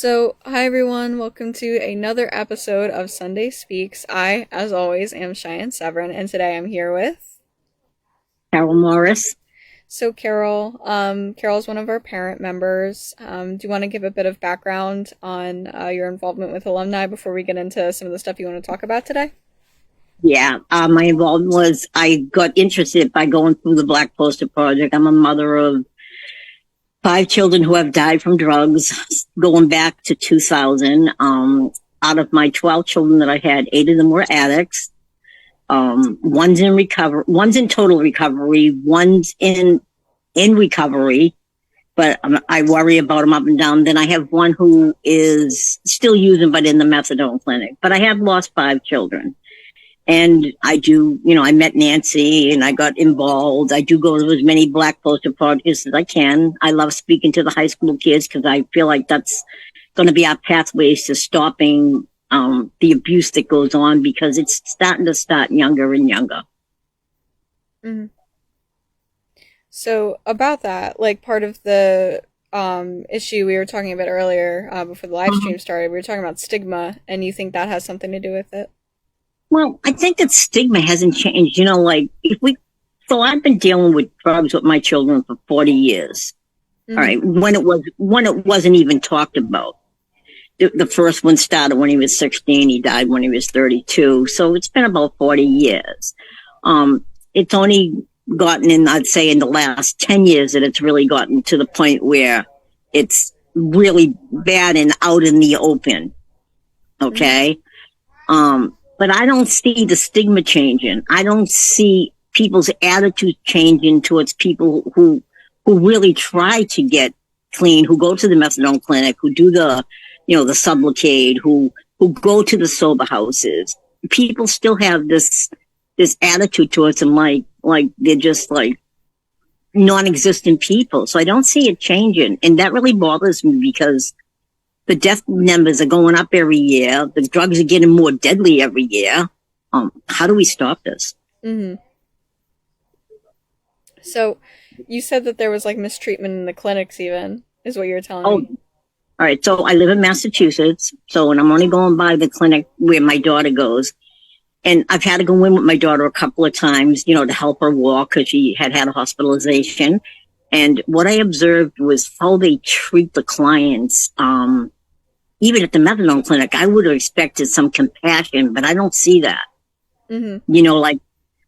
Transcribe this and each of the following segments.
Hi everyone, welcome to another episode of Sunday Speaks. I, as always, am Cheyenne Severin, and today I'm here with. Carol Morris. Carol's one of our parent members. Do you want to give a bit of background on your involvement with alumni before we get into some of the stuff you want to talk about today? Yeah, my involvement was I got interested by going through the Black Poster Project. I'm a mother of 5 children who have died from drugs going back to 2000. Out of my 12 children that I had, 8 of them were addicts. One's in recovery, one's in total recovery, one's in recovery, but I worry about them up and down. Then I have one who is still using, but in the methadone clinic. But I have lost 5 children. And I met Nancy and I got involved. I do go to as many Black Poster projects as I can. I love speaking to the high school kids because I feel like that's going to be our pathways to stopping the abuse that goes on, because it's starting to start younger and younger. Mm-hmm. So about that, like part of the issue we were talking about earlier before the live stream started, we were talking about stigma, and you think that has something to do with it? Well, I think that stigma hasn't changed. So I've been dealing with drugs with my children for 40 years. Mm-hmm. All right. When it wasn't even talked about. The first one started when he was 16. He died when he was 32. So it's been about 40 years. It's only gotten I'd say in the last 10 years that it's really gotten to the point where it's really bad and out in the open. Okay. Mm-hmm. But I don't see the stigma changing. I don't see people's attitudes changing towards people who really try to get clean, who go to the methadone clinic, who do the Sublocade, who go to the sober houses. People still have this attitude towards them like they're just like non-existent people. So I don't see it changing. And that really bothers me because the death numbers are going up every year. The drugs are getting more deadly every year. How do we stop this? Mm-hmm. So you said that there was like mistreatment in the clinics even, is what you were telling me. All right. So I live in Massachusetts. So when I'm only going by the clinic where my daughter goes, and I've had to go in with my daughter a couple of times, to help her walk because she had a hospitalization. And what I observed was how they treat the clients. Even at the methadone clinic, I would have expected some compassion, but I don't see that. Mm-hmm.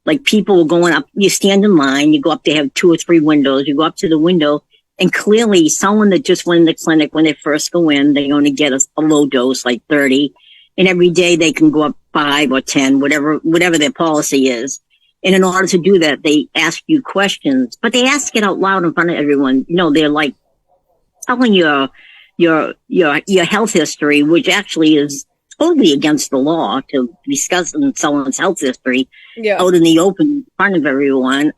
Like people are going up, you stand in line, you go up, they have 2 or 3 windows, you go up to the window, and clearly someone that just went in the clinic, when they first go in, they only get a low dose, like 30. And every day they can go up 5 or 10, whatever their policy is. And in order to do that, they ask you questions, but they ask it out loud in front of everyone. They're like telling your health history, which actually is totally against the law to discuss someone's health history out in the open in front of everyone.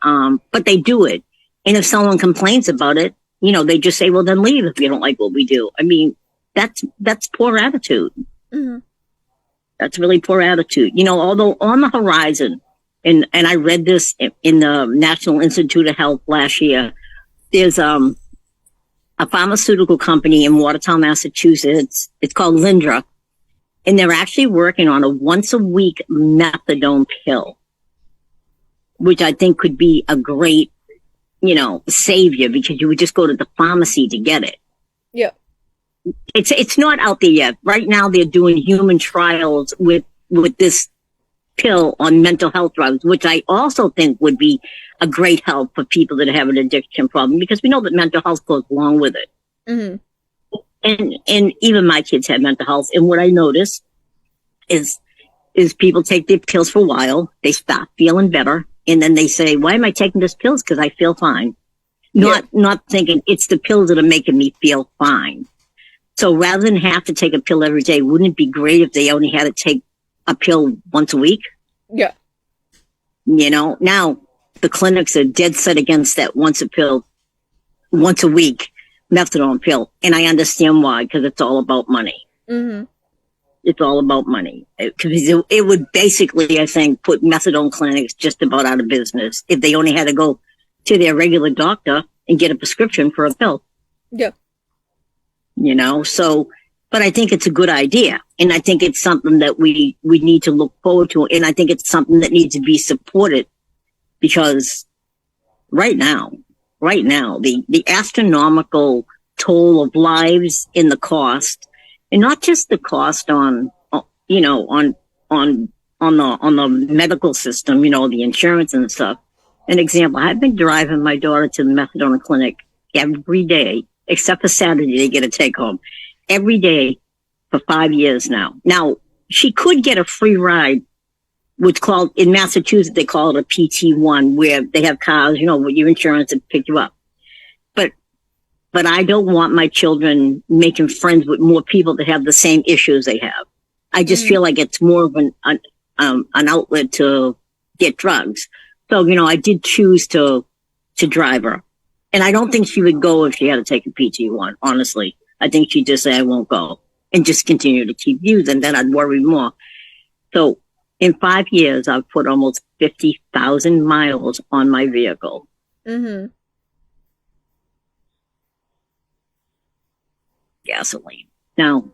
But they do it. And if someone complains about it, they just say, well, then leave if you don't like what we do. I mean, that's poor attitude. Mm-hmm. That's really poor attitude. Although on the horizon, and I read this in the National Institute of Health last year, there's a pharmaceutical company in Watertown, Massachusetts. It's called Lindra. And they're actually working on a once-a-week methadone pill, which I think could be a great, savior, because you would just go to the pharmacy to get it. Yeah. It's not out there yet. Right now they're doing human trials with this pill on mental health drugs, which I also think would be a great help for people that have an addiction problem, because we know that mental health goes along with it. Mm-hmm. And even my kids have mental health. And what I notice is people take their pills for a while, they stop feeling better, and then they say, why am I taking this pills? Because I feel fine. Not thinking it's the pills that are making me feel fine. So rather than have to take a pill every day, wouldn't it be great if they only had to take a pill once a week? Yeah. Now the clinics are dead set against that once a week methadone pill. And I understand why, because it's all about money. Mm-hmm. It's all about money. Because it would basically, I think, put methadone clinics just about out of business if they only had to go to their regular doctor and get a prescription for a pill. Yeah. So But I think it's a good idea. And I think it's something that we need to look forward to. And I think it's something that needs to be supported because right now, the astronomical toll of lives in the cost, and not just the cost on, you know, on the medical system, you know, the insurance and stuff. An example, I've been driving my daughter to the methadone clinic every day, except for Saturday, they get a take home every day for 5 years now. Now, she could get a free ride, which called in Massachusetts, they call it a PT1, where they have cars, you know, with your insurance to pick you up. But I don't want my children making friends with more people that have the same issues they have. I just feel like it's more of an outlet to get drugs. So, you know, I did choose to drive her. And I don't think she would go if she had to take a PT1, honestly. I think she'd just say, I won't go, and just continue to keep using. Then I'd worry more. So in 5 years, I've put almost 50,000 miles on my vehicle. Mm-hmm. Gasoline. Now,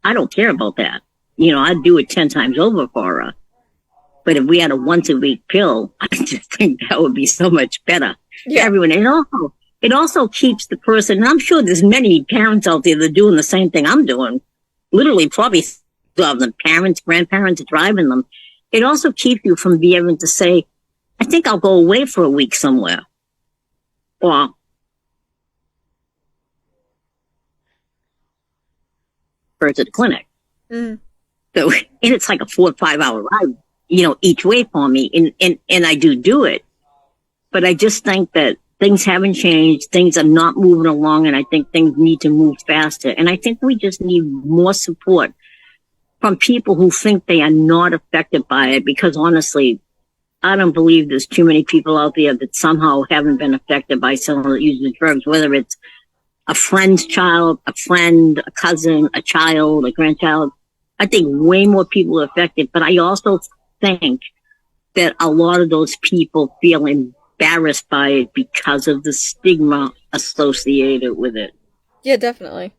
I don't care about that. You know, I'd do it 10 times over for her. But if we had a once a week pill, I just think that would be so much better for everyone. And it also keeps the person, and I'm sure there's many parents out there that are doing the same thing I'm doing. Literally, probably of the parents, grandparents driving them. It also keeps you from being able to say, I think I'll go away for a week somewhere. Or to the clinic. Mm. So, and it's like a 4 or 5 hour ride, you know, each way for me. And I do it. But I just think that things haven't changed. Things are not moving along. And I think things need to move faster. And I think we just need more support from people who think they are not affected by it. Because honestly, I don't believe there's too many people out there that somehow haven't been affected by someone that uses drugs, whether it's a friend's child, a friend, a cousin, a child, a grandchild. I think way more people are affected, but I also think that a lot of those people feel embarrassed by it because of the stigma associated with it. Yeah, definitely.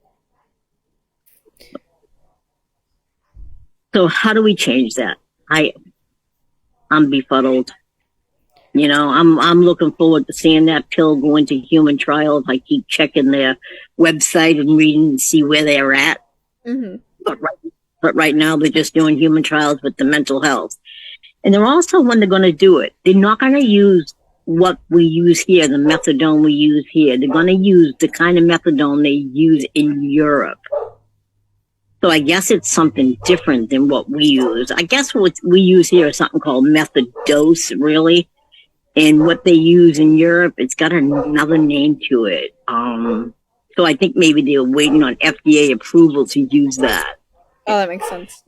So how do we change that? I'm befuddled. You know, I'm looking forward to seeing that pill go into human trials. I keep checking their website and reading and see where they're at. Mm-hmm. But right now they're just doing human trials with the mental health. And they're also, when they're going to do it, they're not going to use what we use here, the methadone we use here. They're going to use the kind of methadone they use in Europe. So I guess it's something different than what we use. I guess what we use here is something called methadose, really. And what they use in Europe, it's got another name to it. So I think maybe they're waiting on FDA approval to use that. Oh, that makes sense.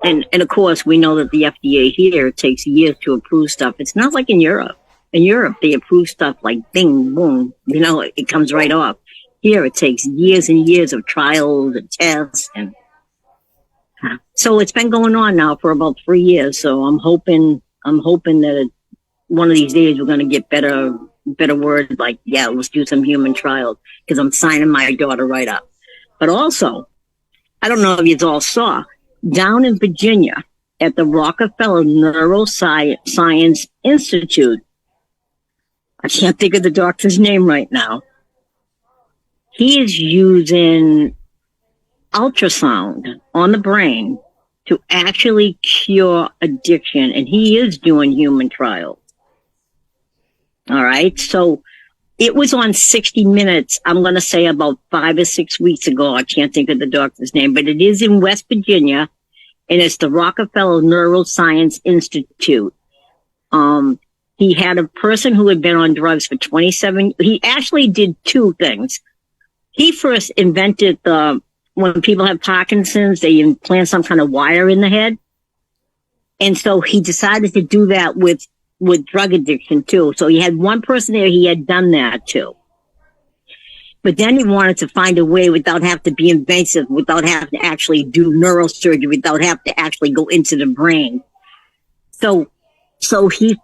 And of course, we know that the FDA here takes years to approve stuff. It's not like in Europe. In Europe, they approve stuff like bing, boom. You know, it comes right off. Here, it takes years and years of trials and tests. And so it's been going on now for about 3 years. So I'm hoping that one of these days we're going to get better word like, yeah, let's do some human trials, because I'm signing my daughter right up. But also, I don't know if you all saw, down in Virginia at the Rockefeller Neuroscience Institute, I can't think of the doctor's name right now. He is using ultrasound on the brain to actually cure addiction, and he is doing human trials. All right. So it was on 60 Minutes. I'm going to say about 5 or 6 weeks ago. I can't think of the doctor's name, but it is in West Virginia, and it's the Rockefeller Neuroscience Institute. He had a person who had been on drugs for 27. He actually did two things. He first invented when people have Parkinson's, they implant some kind of wire in the head. And so he decided to do that with drug addiction too. So he had one person there, he had done that too. But then he wanted to find a way without having to be invasive, without having to actually do neurosurgery, without having to actually go into the brain. So he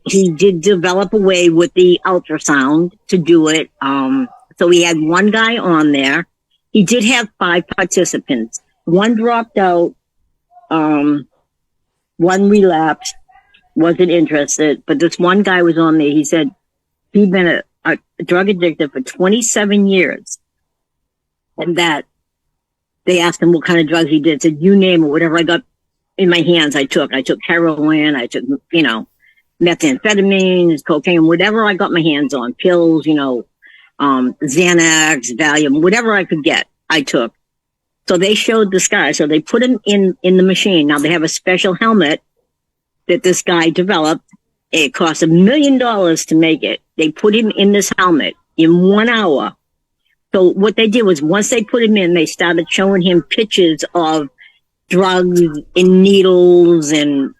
did develop a way with the ultrasound to do it. So he had one guy on there. he did have 5 participants. One dropped out. One relapsed, wasn't interested. But this one guy was on there. He said he'd been a drug addicted for 27 years. And that they asked him what kind of drugs he did. Said, you name it, whatever I got in my hands, I took. I took heroin. I took, methamphetamines, cocaine, whatever I got my hands on, pills, Xanax, Valium, whatever I could get, I took. So they showed this guy. So they put him in the machine. Now they have a special helmet that this guy developed. It cost $1 million to make it. They put him in this helmet in 1 hour. So what they did was once they put him in, they started showing him pictures of drugs and needles and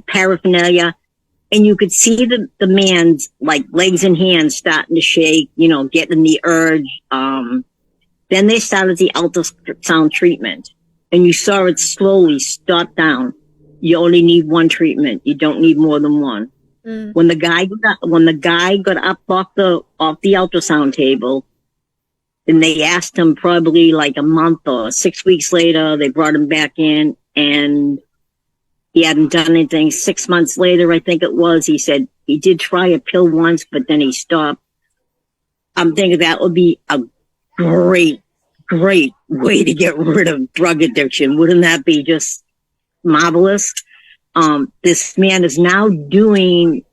paraphernalia. And you could see the man's like legs and hands starting to shake, getting the urge. Then they started the ultrasound treatment and you saw it slowly stop down. You only need 1 treatment. You don't need more than 1. Mm. When the guy got up off the ultrasound table, and they asked him probably like a month or 6 weeks later, they brought him back in and he hadn't done anything. 6 months later, I think it was, he said he did try a pill once, but then he stopped. I'm thinking that would be a great way to get rid of drug addiction. Wouldn't that be just marvelous? This man is now doing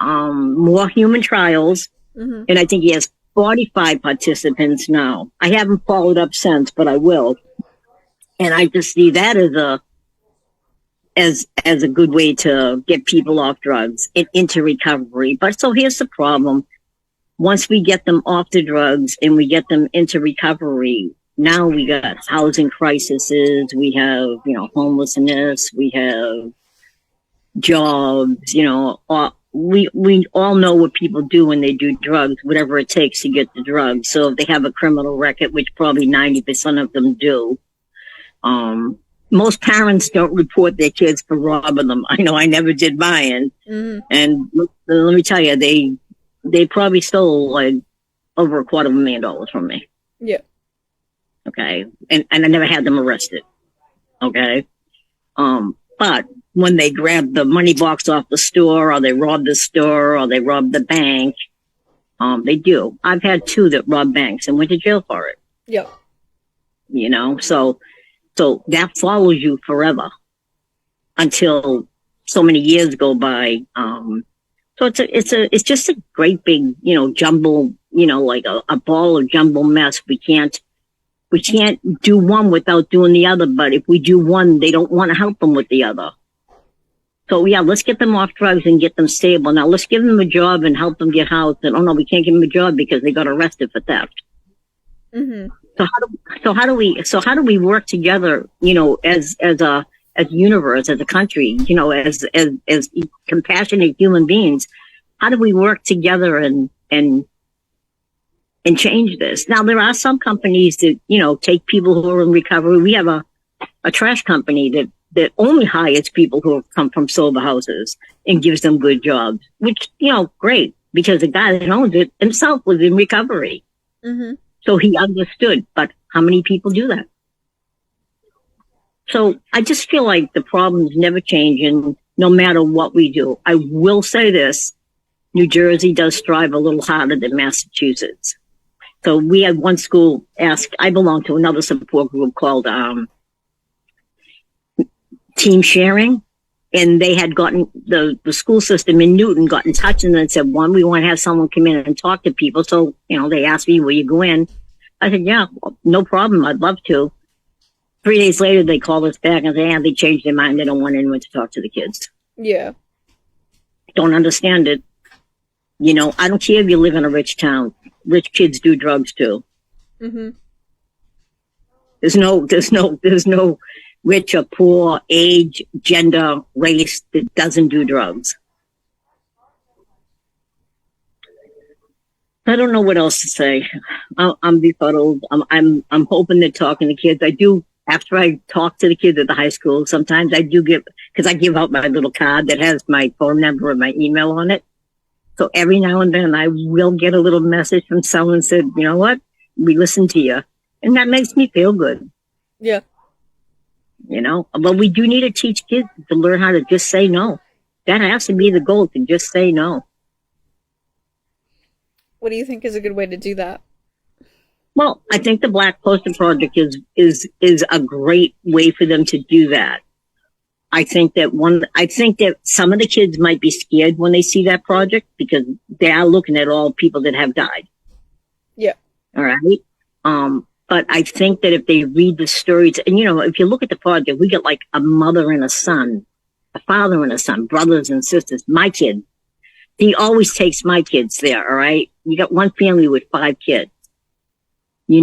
more human trials, mm-hmm. and I think he has 45 participants now. I haven't followed up since, but I will. And I just see that as a good way to get people off drugs and into recovery. But so here's the problem. Once we get them off the drugs and we get them into recovery, now we got housing crises, we have, homelessness, we have jobs, we all know what people do when they do drugs, whatever it takes to get the drugs. So if they have a criminal record, which probably 90% of them do, most parents don't report their kids for robbing them. I know I never did mine. Mm-hmm. And let me tell you, they probably stole like over $250,000 from me. Yeah. Okay. And I never had them arrested. Okay. But when they grab the money box off the store or they rob the store or they rob the bank, they do. I've had 2 that robbed banks and went to jail for it. Yeah. So that follows you forever until so many years go by. So it's just a great big, jumble, like a ball of jumble mess. We can't do one without doing the other. But if we do one, they don't want to help them with the other. So yeah, let's get them off drugs and get them stable. Now let's give them a job and help them get housed. And oh no, we can't give them a job because they got arrested for theft. Mm-hmm. So how do we work together, as a universe, as a country, as compassionate human beings? How do we work together and change this? Now, there are some companies that, take people who are in recovery. We have a trash company that only hires people who have come from sober houses and gives them good jobs, which, great, because the guy that owns it himself was in recovery. Mm-hmm. So he understood, but how many people do that? So I just feel like the problem's never changing no matter what we do. I will say this, New Jersey does strive a little harder than Massachusetts. So we had one school I belong to another support group called Team Sharing. And they had gotten, the school system in Newton got in touch and then said, we want to have someone come in and talk to people. So, they asked me, will you go in? I said, yeah, no problem. I'd love to. 3 days later, they called us back and said, they changed their mind. They don't want anyone to talk to the kids. Yeah. Don't understand it. I don't care if you live in a rich town. Rich kids do drugs too. Mm-hmm. There's no rich or poor, age, gender, race that doesn't do drugs. I don't know what else to say. I'm befuddled. I'm hoping they're talking to kids. I do, after I talk to the kids at the high school, sometimes I do because I give out my little card that has my phone number and my email on it. So every now and then I will get a little message from someone said, you know what? We listened to you. And that makes me feel good, Yeah. But we do need to teach kids to learn how to just say no. That has to be the goal, to just say no. What do you think is a good way to do that? Well, I think the Black Poster Project is a great way for them to do that. I think that some of the kids might be scared when they see that project because they are looking at all people that have died. Yeah. All right. But I think that if they read the stories, and if you look at the project, we get like a mother and a son, a father and a son, brothers and sisters. My kid, he always takes my kids there. All right. You got one family with 5 kids. You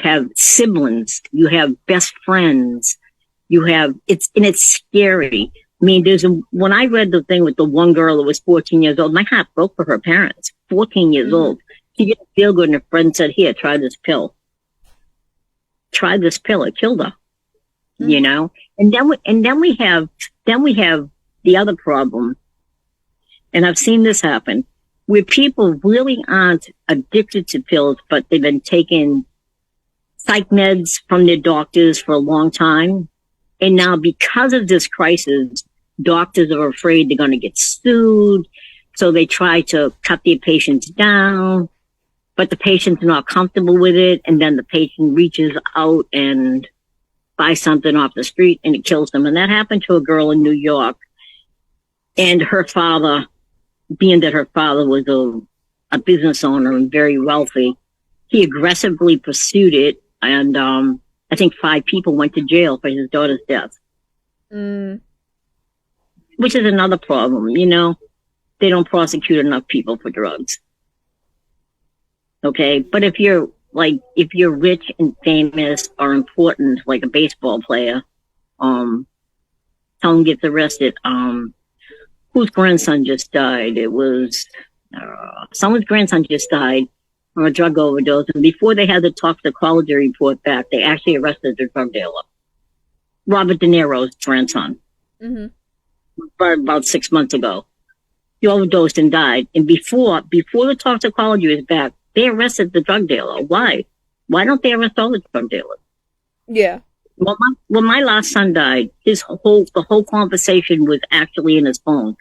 have siblings, you have best friends, it's scary. I mean, when I read the thing with the one girl that was 14 years old, my heart broke for her parents, 14 years old. She didn't feel good, and her friend said, "Here, try this pill. Try this pill." It killed her, And then we have the other problem, and I've seen this happen, where people really aren't addicted to pills, but they've been taking psych meds from their doctors for a long time. And now because of this crisis, doctors are afraid they're going to get sued. So they try to cut their patients down, but the patient's not comfortable with it. And then the patient reaches out and buys something off the street and it kills them. And that happened to a girl in New York. And her father, being that her father was a business owner and very wealthy, he aggressively pursued it. And I think 5 people went to jail for his daughter's death. Which is another problem, They don't prosecute enough people for drugs. Okay, but if you're rich and famous or important, like a baseball player, someone gets arrested, whose grandson just died? It was someone's grandson just died from a drug overdose. And before they had the toxicology report back, they actually arrested the drug dealer, Robert De Niro's grandson, about 6 months ago. He overdosed and died. And before the toxicology was back, they arrested the drug dealer. Why? Why don't they arrest all the drug dealers? Yeah. When my last son died, the whole conversation was actually in his phone.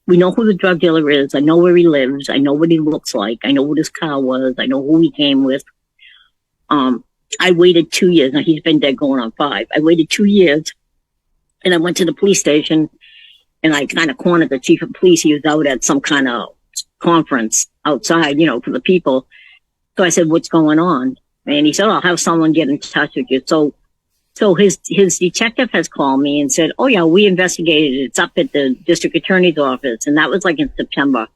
We know who the drug dealer is. I know where he lives. I know what he looks like. I know what his car was. I know who he came with. I waited 2 years. Now he's been dead going on 5. I waited 2 years and I went to the police station and I kind of cornered the chief of police. He was out at some kind of conference outside, for the people. So I said, "What's going on?" And he said, "I'll have someone get in touch with you." So his detective has called me and said, "Oh yeah, we investigated it. It's up at the district attorney's office." And that was like in September.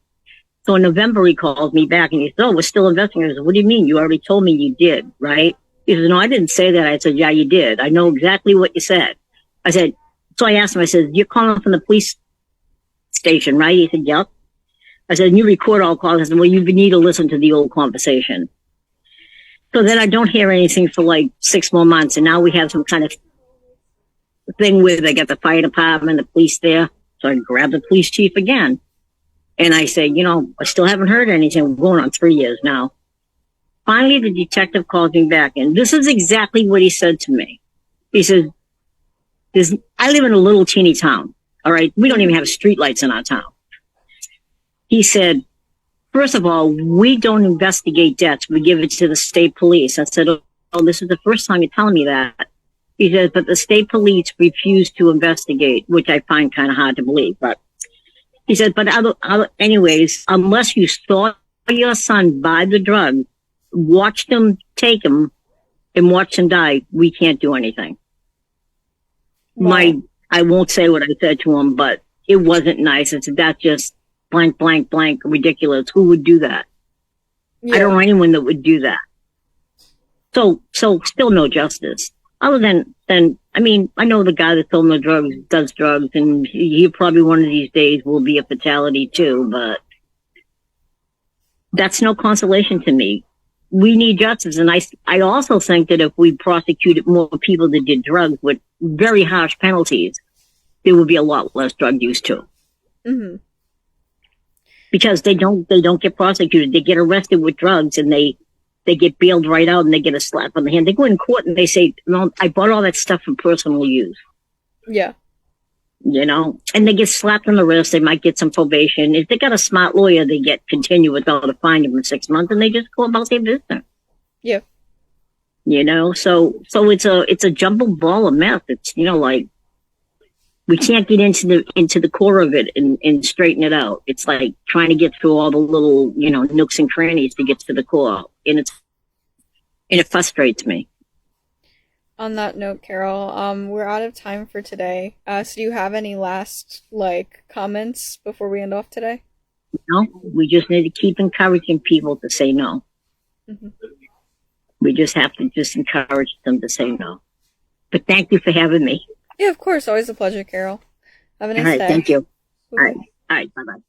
So in November, he called me back and he said, "Oh, we're still investigating." I said, "What do you mean? You already told me you did, right?" He said, "No, I didn't say that." I said, "Yeah, you did. I know exactly what you said." So I asked him, I said, "You're calling from the police station, right?" He said, "Yep." I said, "And you record all calls?" I said, "Well, you need to listen to the old conversation." So then I don't hear anything for like 6 more months. And now we have some kind of thing where they got the fire department, the police there. So I grabbed the police chief again. And I say, I still haven't heard anything. We're going on 3 years now. Finally, the detective calls me back. And this is exactly what he said to me. He says, I live in a little teeny town. All right. We don't even have streetlights in our town. He said, "First of all, we don't investigate deaths. We give it to the state police." I said, "Oh, this is the first time you're telling me that." He said, "But the state police refuse to investigate," which I find kind of hard to believe. But he said, "But anyways, unless you saw your son buy the drug, watched him take him, and watched him die, we can't do anything." Wow. I won't say what I said to him, but it wasn't nice. I said, "That's just blank, blank, blank, ridiculous. Who would do that?" Yeah. I don't know anyone that would do that. So still no justice. Other than, I know the guy that sold the drugs does drugs, and he probably one of these days will be a fatality too, but that's no consolation to me. We need justice. And I also think that if we prosecuted more people that did drugs with very harsh penalties, there would be a lot less drug use too. Mm-hmm. Because they don't get prosecuted. They get arrested with drugs and they they get bailed right out and they get a slap on the hand. They go in court and they say, no, I bought all that stuff for personal use. Yeah. You know, and they get slapped on the wrist. They might get some probation. If they got a smart lawyer, they get continue without a fine for 6 months, and they just go about their business. Yeah. You know, so it's a jumbled ball of mess. It's, you know, like we can't get into the core of it and straighten it out. It's like trying to get through all the little, you know, nooks and crannies to get to the core, and it frustrates me. On that note, Carol, we're out of time for today. So do you have any last, like, comments before we end off today? No, we just need to keep encouraging people to say no. Mm-hmm. We just have to just encourage them to say no. But thank you for having me. Yeah, of course. Always a pleasure, Carol. Have a nice day. Thank you. Bye-bye. All right, bye-bye.